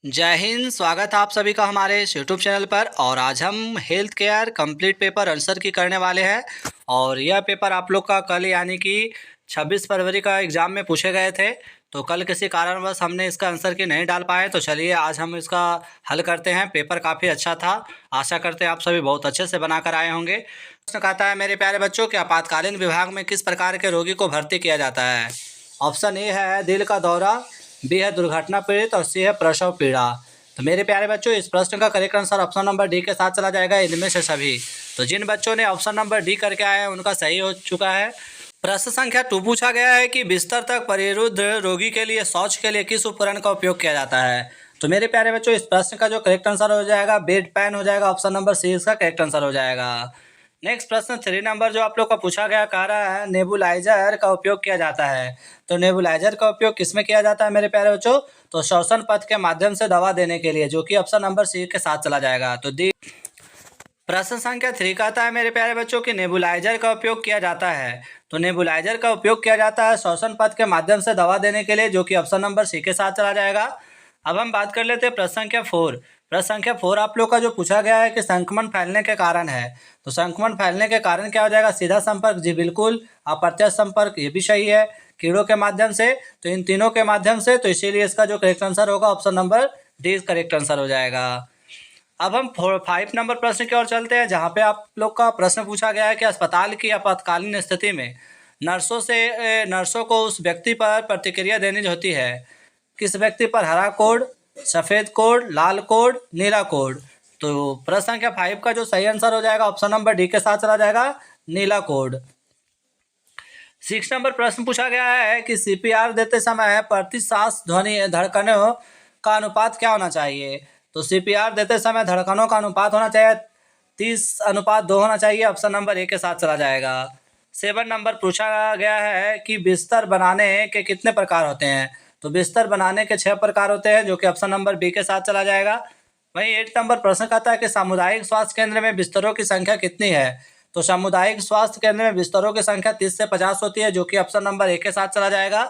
जय हिंद। स्वागत है आप सभी का हमारे इस यूट्यूब चैनल पर। और आज हम health care complete paper answer की करने वाले हैं। और यह पेपर आप लोग का कल यानी कि 26 फरवरी का एग्ज़ाम में पूछे गए थे। तो कल किसी कारणवश हमने इसका आंसर की नहीं डाल पाए, तो चलिए आज हम इसका हल करते हैं। पेपर काफ़ी अच्छा था, आशा करते हैं आप सभी बहुत अच्छे से बना कर आए होंगे। प्रश्न कहता है, मेरे प्यारे बच्चों, कि आपातकालीन विभाग में किस प्रकार के रोगी को भर्ती किया जाता है। ऑप्शन ए है दिल का दौरा, बी है दुर्घटना पीड़ित, और सी है प्रसव पीड़ा। तो मेरे प्यारे बच्चों, इस प्रश्न का correct answer option number D के साथ चला जाएगा, इनमें से सभी। तो जिन बच्चों ने ऑप्शन नंबर डी करके आए हैं उनका सही हो चुका है। प्रश्न संख्या 2 पूछा गया है कि बिस्तर तक परिरुद्ध रोगी के लिए शौच के लिए किस उपकरण का उपयोग किया जाता है। तो मेरे प्यारे बच्चों, इस प्रश्न का जो करेक्ट आंसर हो जाएगा बेड पैन हो जाएगा। ऑप्शन नंबर सी इसका करेक्ट आंसर हो जाएगा। नेक्स्ट प्रश्न 3 नंबर जो आप लोग का पूछा गया, कह रहा है नेबुलाइजर का उपयोग किया जाता है। तो नेबुलाइजर का उपयोग किसमें किया जाता है मेरे प्यारे बच्चों? तो श्वसन पथ के माध्यम से दवा देने के लिए, जो कि ऑप्शन नंबर सी के साथ चला जाएगा। तो डी। प्रश्न संख्या 3 कहता है मेरे प्यारे बच्चों कि नेबुलाइजर का उपयोग किया जाता है। तो नेबुलाइजर का उपयोग किया जाता है श्वसन पथ के माध्यम से दवा देने के लिए, जो कि ऑप्शन नंबर सी के साथ चला जाएगा। अब हम बात कर लेते हैं प्रश्न संख्या 4। प्रश्न संख्या 4 आप लोग का जो पूछा गया है कि संक्रमण फैलने के कारण है। तो संक्रमण फैलने के कारण क्या हो जाएगा? सीधा संपर्क, जी बिल्कुल। अप्रत्यक्ष संपर्क, ये भी सही है। कीड़ों के माध्यम से, तो इन तीनों के माध्यम से, तो इसीलिए इसका जो करेक्ट आंसर होगा option number D correct answer हो जाएगा। अब हम 5 नंबर प्रश्न की ओर चलते हैं, जहाँ पे आप लोग का प्रश्न पूछा गया है कि अस्पताल की आपातकालीन स्थिति में नर्सों को उस व्यक्ति पर प्रतिक्रिया देनी होती है। किस व्यक्ति पर? हरा कोड, सफ़ेद कोड, लाल कोड, नीला कोड। तो प्रश्न संख्या 5 का जो सही आंसर हो जाएगा ऑप्शन नंबर डी के साथ चला जाएगा, नीला कोड। 6 नंबर प्रश्न पूछा गया है कि सीपीआर देते समय प्रति सांस ध्वनि धड़कनों का अनुपात क्या होना चाहिए। तो सीपीआर देते समय धड़कनों का अनुपात होना चाहिए 30:2 होना चाहिए। ऑप्शन नंबर ए के साथ चला जाएगा। 7 नंबर पूछा गया है कि बिस्तर बनाने के कितने प्रकार होते हैं। तो बिस्तर बनाने के 6 प्रकार होते हैं, जो कि ऑप्शन नंबर बी के साथ चला जाएगा। वहीं 8 नंबर प्रश्न कहता है कि सामुदायिक स्वास्थ्य केंद्र में बिस्तरों की संख्या कितनी है। तो सामुदायिक स्वास्थ्य केंद्र में बिस्तरों की संख्या 30 से 50 होती है, जो कि ऑप्शन नंबर ए के साथ चला जाएगा।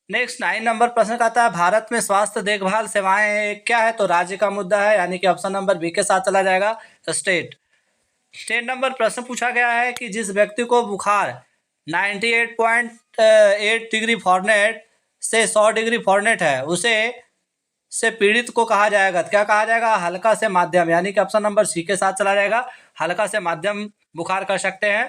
नेक्स्ट 9 नंबर प्रश्न कहता है भारत में स्वास्थ्य देखभाल सेवाएं क्या है। तो राज्य का मुद्दा है, यानी कि ऑप्शन नंबर बी के साथ चला जाएगा, स्टेट। 10 नंबर प्रश्न पूछा गया है कि जिस व्यक्ति को बुखार 98.8 डिग्री फॉरेनहाइट से 100 डिग्री फॉरेनहाइट है, उसे से पीड़ित को कहा जाएगा। क्या कहा जाएगा? हल्का से माध्यम, यानी कि ऑप्शन नंबर सी के साथ चला जाएगा, हल्का से माध्यम बुखार कर सकते हैं।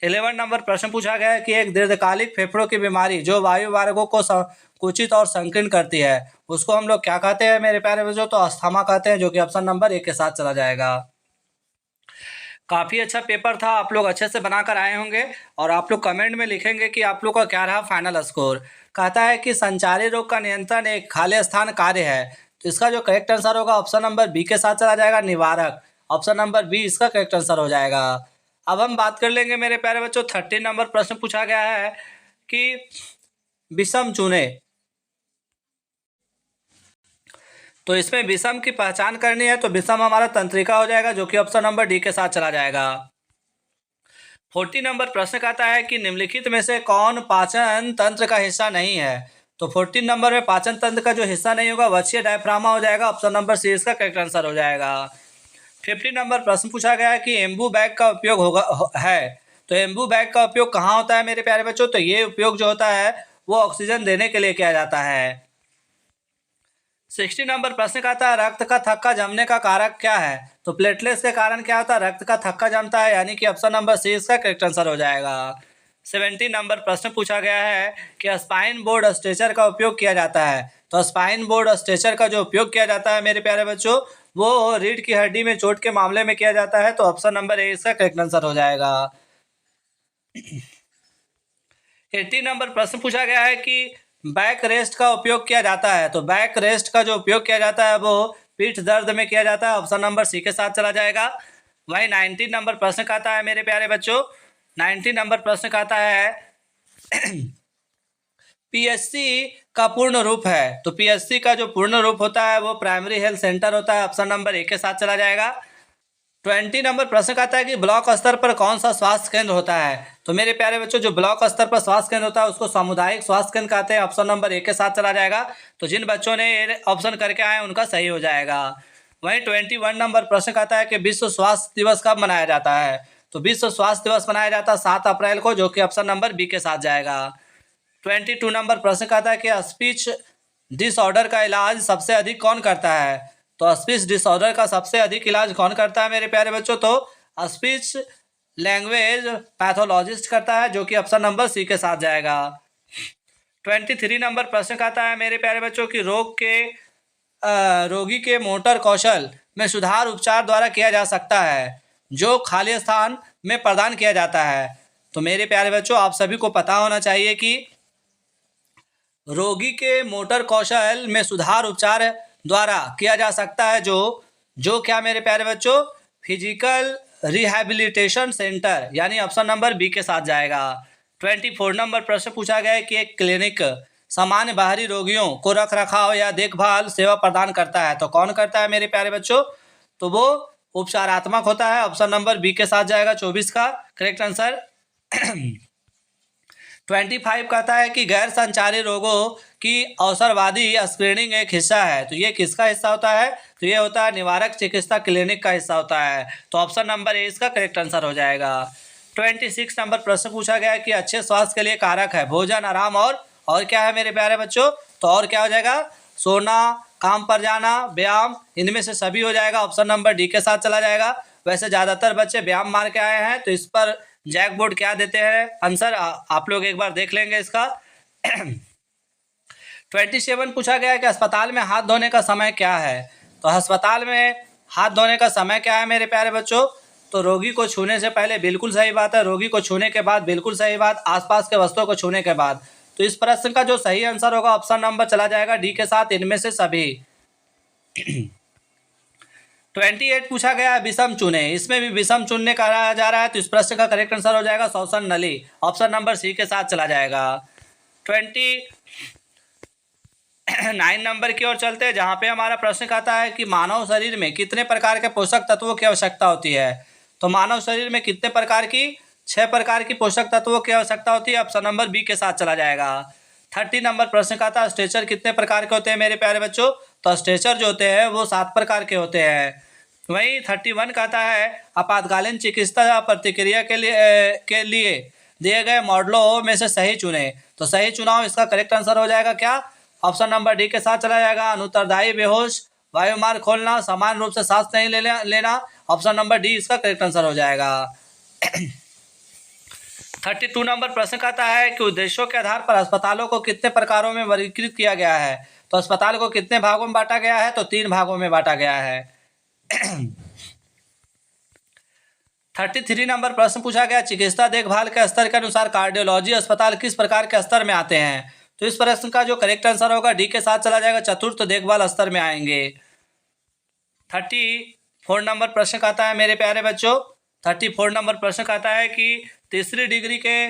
11 नंबर प्रश्न पूछा गया है कि एक दीर्घकालिक फेफड़ों की बीमारी जो वायु मार्गों को संकुचित और संकीर्ण करती है, उसको हम लोग क्या कहते हैं मेरे प्यारे बच्चों? तो अस्थमा कहते हैं, जो कि ऑप्शन नंबर ए के साथ चला जाएगा। काफ़ी अच्छा पेपर था, आप लोग अच्छे से बनाकर आए होंगे। और आप लोग कमेंट में लिखेंगे कि आप लोग का क्या रहा फाइनल स्कोर। कहता है कि संचारी रोग का नियंत्रण एक खाली स्थान कार्य है। तो इसका जो करेक्ट आंसर होगा ऑप्शन नंबर बी के साथ चला जाएगा, निवारक। ऑप्शन नंबर बी इसका करेक्ट आंसर हो जाएगा। अब हम बात कर लेंगे मेरे प्यारे बच्चों, 13 नंबर प्रश्न पूछा गया है कि विषम चुने। तो इसमें विषम की पहचान करनी है, तो विषम हमारा तंत्रिका हो जाएगा, जो कि ऑप्शन नंबर डी के साथ चला जाएगा। 40 नंबर प्रश्न कहता है कि निम्नलिखित में से कौन पाचन तंत्र का हिस्सा नहीं है। तो 14 नंबर में पाचन तंत्र का जो हिस्सा नहीं होगा वक्षीय डायफ्रामा हो जाएगा। ऑप्शन नंबर सी इसका करेक्ट आंसर हो जाएगा। 50 नंबर प्रश्न पूछा गया है कि एम्बू बैग का उपयोग है। तो एम्बू बैग का उपयोग कहाँ होता है मेरे प्यारे बच्चों? तो ये उपयोग जो होता है वो ऑक्सीजन देने के लिए किया जाता है। 60 नंबर प्रश्न कहता है रक्त का थक्का जमने का कारक क्या है। तो प्लेटलेट्स के कारण क्या होता है? रक्त का थक्का जमता है, यानी कि ऑप्शन नंबर सी इसका करेक्ट आंसर हो जाएगा। 70 नंबर प्रश्न पूछा गया है कि स्पाइन बोर्ड स्ट्रेचर का उपयोग किया जाता है। तो स्पाइन बोर्ड स्ट्रेचर का जो उपयोग किया जाता है मेरे प्यारे बच्चों, वो रीढ़ की हड्डी में चोट के मामले में किया जाता है। तो ऑप्शन नंबर ए इसका करेक्ट आंसर हो जाएगा। 80 नंबर प्रश्न पूछा गया है कि बैक रेस्ट का उपयोग किया जाता है। तो बैक रेस्ट का जो उपयोग किया जाता है वो पीठ दर्द में किया जाता है। ऑप्शन नंबर सी के साथ चला जाएगा। वही 19 नंबर प्रश्न कहता है मेरे प्यारे बच्चों, 19 नंबर प्रश्न कहता है पीएचसी का पूर्ण रूप है। तो पीएचसी का जो पूर्ण रूप होता है वो प्राइमरी हेल्थ सेंटर होता है। ऑप्शन नंबर ए के साथ चला जाएगा। 20 नंबर प्रश्न कहता है कि ब्लॉक स्तर पर कौन सा स्वास्थ्य केंद्र होता है। तो मेरे प्यारे बच्चों, जो ब्लॉक स्तर पर स्वास्थ्य केंद्र होता है उसको सामुदायिक स्वास्थ्य केंद्र कहते हैं। ऑप्शन नंबर ए के साथ चला जाएगा। तो जिन बच्चों ने ये ऑप्शन करके आए उनका सही हो जाएगा। वहीं 21 नंबर प्रश्न कहता है कि विश्व स्वास्थ्य दिवस कब मनाया जाता है। तो विश्व स्वास्थ्य दिवस मनाया जाता है 7 अप्रैल को, जो कि ऑप्शन नंबर बी के साथ जाएगा। 22 नंबर प्रश्न कहता है कि स्पीच डिसऑर्डर का इलाज सबसे अधिक कौन करता है। तो स्पीच डिसऑर्डर का सबसे अधिक इलाज कौन करता है मेरे प्यारे बच्चों। तो स्पीच लैंग्वेज पैथोलॉजिस्ट करता है, जो कि ऑप्शन नंबर सी के साथ जाएगा। 23 नंबर प्रश्न कहता है मेरे प्यारे बच्चों कि रोगी के मोटर कौशल में सुधार उपचार द्वारा किया जा सकता है, जो खाली स्थान में प्रदान किया जाता है। तो मेरे प्यारे बच्चों, आप सभी को पता होना चाहिए कि रोगी के मोटर कौशल में सुधार उपचार द्वारा किया जा सकता है, जो क्या मेरे प्यारे बच्चों, फिजिकल रिहैबिलिटेशन सेंटर, यानी ऑप्शन नंबर बी के साथ जाएगा। 24 नंबर प्रश्न पूछा गया है कि एक क्लिनिक सामान्य बाहरी रोगियों को रख रखाव या देखभाल सेवा प्रदान करता है। तो कौन करता है मेरे प्यारे बच्चों। तो वो उपचारात्मक होता है। ऑप्शन नंबर बी के साथ जाएगा 24 का करेक्ट आंसर। 25 कहता है कि गैर संचारी रोगों की अवसरवादी स्क्रीनिंग एक हिस्सा है। तो ये किसका हिस्सा होता है। तो ये होता है निवारक चिकित्सा क्लिनिक का हिस्सा होता है। तो ऑप्शन नंबर ए इसका करेक्ट आंसर हो जाएगा। 26 नंबर प्रश्न पूछा गया है कि अच्छे स्वास्थ्य के लिए कारक है भोजन, आराम और क्या है मेरे प्यारे बच्चों। तो और क्या हो जाएगा, सोना, काम पर जाना, व्यायाम, इनमें से सभी हो जाएगा। ऑप्शन नंबर डी के साथ चला जाएगा। वैसे ज़्यादातर बच्चे व्यायाम मार के आए हैं, तो इस पर जैक बोर्ड क्या देते हैं आंसर, आप लोग एक बार देख लेंगे इसका। 27 पूछा गया है कि अस्पताल में हाथ धोने का समय क्या है। तो अस्पताल में हाथ धोने का समय क्या है मेरे प्यारे बच्चों। तो रोगी को छूने से पहले बिल्कुल सही बात है, रोगी को छूने के बाद बिल्कुल सही बात, आसपास के वस्तुओं को छूने के बाद। तो इस प्रश्न का जो सही आंसर होगा ऑप्शन नंबर चला जाएगा डी के साथ, इनमें से सभी। 28 पूछा गया है विषम चुने, इसमें भी विषम चुनने कहा जा रहा है। तो इस प्रश्न का करेक्ट आंसर हो जाएगा श्वसन नली, ऑप्शन नंबर सी के साथ चला जाएगा। 29 नंबर की ओर चलते हैं, जहाँ पे हमारा प्रश्न कहता है कि मानव शरीर में कितने प्रकार के पोषक तत्वों की आवश्यकता होती है। तो मानव शरीर में कितने प्रकार की, 6 प्रकार की पोषक तत्वों की आवश्यकता होती है। ऑप्शन नंबर बी के साथ चला जाएगा। 30 नंबर प्रश्न कहता है स्ट्रेचर कितने प्रकार के होते हैं मेरे प्यारे बच्चों। तो स्ट्रेचर जो होते हैं वो 7 प्रकार के होते हैं। वहीं 31 कहता है आपातकालीन चिकित्सा प्रतिक्रिया के लिए दिए गए मॉडलों में से सही चुने। तो सही चुनाव इसका करेक्ट आंसर हो जाएगा क्या, ऑप्शन नंबर डी के साथ चला जाएगा। अनुत्तरदायी बेहोश, वायुमार्ग खोलना, समान रूप से सांस नहीं लेना, ऑप्शन नंबर डी इसका करेक्ट आंसर हो जाएगा। 32 नंबर प्रश्न कहता है कि उद्देश्यों के आधार पर अस्पतालों को कितने प्रकारों में वर्गीकृत किया गया है। तो अस्पताल को कितने भागों में बांटा गया है। तो 3 भागों में बांटा गया है। 33 नंबर प्रश्न पूछा गया चिकित्सा देखभाल के स्तर के अनुसार कार्डियोलॉजी अस्पताल किस प्रकार के स्तर में आते हैं। तो इस प्रश्न का जो करेक्ट आंसर होगा डी के साथ चला जाएगा, चतुर्थ देखभाल स्तर में आएंगे। 34 नंबर प्रश्न कहता है मेरे प्यारे बच्चों, 34 नंबर प्रश्न कहता है कि तीसरी डिग्री के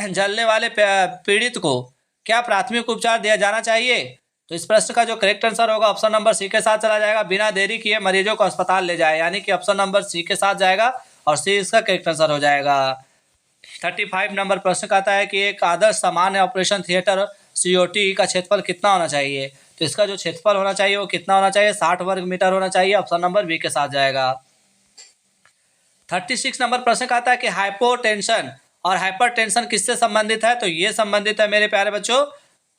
जलने वाले पीड़ित को क्या प्राथमिक उपचार दिया जाना चाहिए। तो इस प्रश्न का जो करेक्ट आंसर होगा ऑप्शन नंबर सी के साथ चला जाएगा, बिना देरी किए मरीजों को अस्पताल ले जाए, यानी कि ऑप्शन नंबर सी के साथ जाएगा और सी इसका करेक्ट आंसर हो जाएगा। 35 नंबर प्रश्न कहता है कि एक आदर्श सामान्य ऑपरेशन थिएटर COT का क्षेत्रफल कितना होना चाहिए। तो इसका जो क्षेत्रफल होना चाहिए वो कितना होना चाहिए, 60 वर्ग मीटर होना चाहिए, ऑप्शन नंबर बी के साथ जाएगा। 36 नंबर प्रश्न कहता है कि हाइपोटेंशन और हाइपरटेंशन किससे संबंधित है। तो ये संबंधित है मेरे प्यारे बच्चों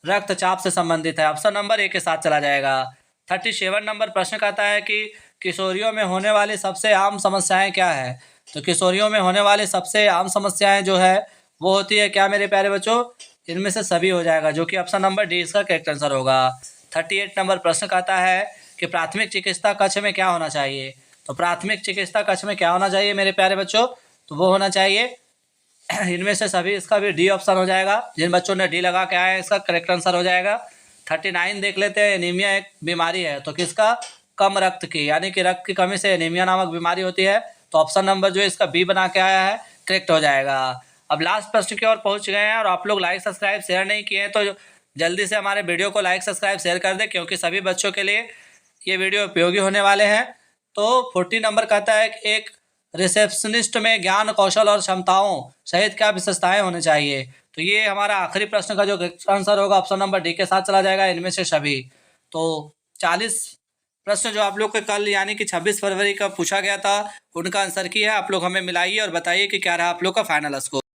रक्तचाप से संबंधित है, ऑप्शन नंबर ए के साथ चला जाएगा। 37 नंबर प्रश्न कहता है कि किशोरियों में होने वाली सबसे आम समस्याएं क्या है। तो किशोरियों में होने वाली सबसे आम समस्याएं जो है वो होती है क्या मेरे प्यारे बच्चों, इनमें से सभी हो जाएगा, जो कि ऑप्शन नंबर डी इसका करेक्ट आंसर होगा। 38 नंबर प्रश्न कहता है कि प्राथमिक चिकित्सा कक्ष में क्या होना चाहिए। तो प्राथमिक चिकित्सा कक्ष में क्या होना चाहिए मेरे प्यारे बच्चों, तो वो होना चाहिए इनमें से सभी, इसका भी डी ऑप्शन हो जाएगा। जिन बच्चों ने डी लगा के आए हैं इसका करेक्ट आंसर हो जाएगा। 39 देख लेते हैं, एनीमिया एक बीमारी है, तो किसका, कम रक्त की, यानी कि रक्त की कमी से एनीमिया नामक बीमारी होती है। तो ऑप्शन नंबर जो है इसका बी बना के आया है, करेक्ट हो जाएगा। अब लास्ट प्रश्न की ओर पहुंच गए हैं और आप लोग लाइक सब्सक्राइब शेयर नहीं किए हैं तो जल्दी से हमारे वीडियो को लाइक सब्सक्राइब शेयर कर दें, क्योंकि सभी बच्चों के लिए ये वीडियो उपयोगी होने वाले हैं। तो 40 नंबर कहता है कि एक रिसेप्शनिस्ट में ज्ञान, कौशल और क्षमताओं सहित क्या विशेषताएं होनी चाहिए। तो ये हमारा आखिरी प्रश्न का जो आंसर होगा ऑप्शन नंबर डी के साथ चला जाएगा, इनमें से सभी। तो 40 प्रश्न जो आप लोग के कल यानी कि 26 फरवरी का पूछा गया था, उनका आंसर की है। आप लोग हमें मिलाइए और बताइए कि क्या रहा आप लोग का फाइनल स्कोर।